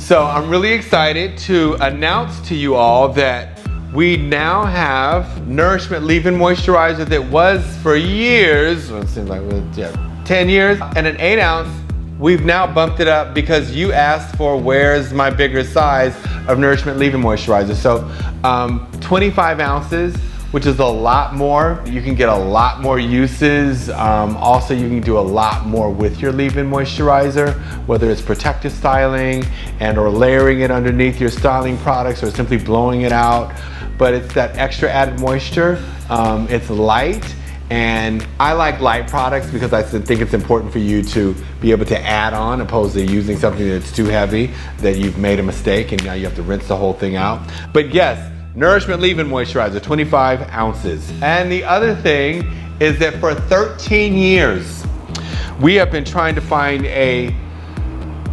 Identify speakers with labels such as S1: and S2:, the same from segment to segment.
S1: So I'm really excited to announce to you all that we now have Nourishment Leave-In Moisturizer that was for years, well, it seems like 10 years, and an 8 ounce. We've now bumped it up because you asked for where's my bigger size of Nourishment Leave-In Moisturizer. So 25 ounces, which is a lot more. You can get a lot more uses. Also, you can do a lot more with your leave-in moisturizer, whether it's protective styling and or layering it underneath your styling products or simply blowing it out. But it's that extra added moisture. It's light, and I like light products because I think it's important for you to be able to add on opposed to using something that's too heavy that you've made a mistake and now you have to rinse the whole thing out. But yes, Nourishment Leave-In Moisturizer, 25 ounces. And the other thing is that for 13 years, we have been trying to find a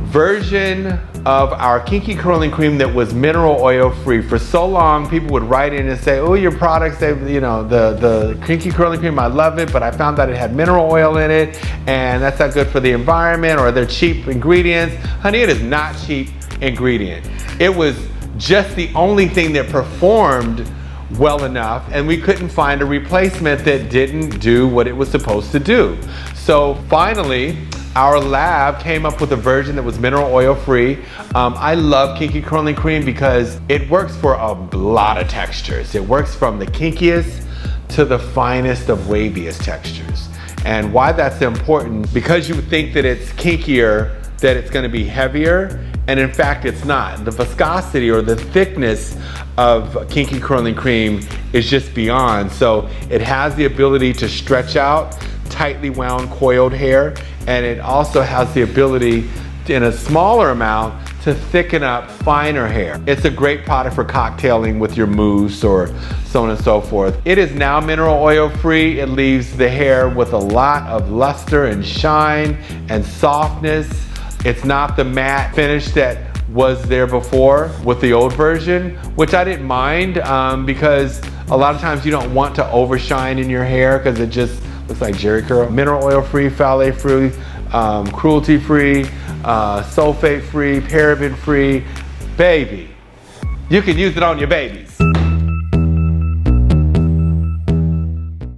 S1: version of our Kinky Curling Cream that was mineral oil free. For so long, people would write in and say, oh, your products, the Kinky Curling Cream, I love it, but I found that it had mineral oil in it, and that's not good for the environment, or they're cheap ingredients. Honey, it is not cheap ingredient. It was just the only thing that performed well enough, and we couldn't find a replacement that didn't do what it was supposed to do. So finally, our lab came up with a version that was mineral oil free. I love Kinky Curling Cream because it works for a lot of textures. It works from the kinkiest to the finest of waviest textures. And why that's important, because you would think that it's kinkier, that it's gonna be heavier, and in fact it's not. The viscosity or the thickness of Kinky Curling Cream is just beyond. So it has the ability to stretch out tightly wound coiled hair, and it also has the ability in a smaller amount to thicken up finer hair. It's a great product for cocktailing with your mousse or so on and so forth. It is now mineral oil free. It leaves the hair with a lot of luster and shine and softness. It's not the matte finish that was there before with the old version, which I didn't mind because a lot of times you don't want to overshine in your hair because it just looks like Jerry curl. Mineral oil free, phthalate free, cruelty free, sulfate free, paraben free. Baby, you can use it on your babies.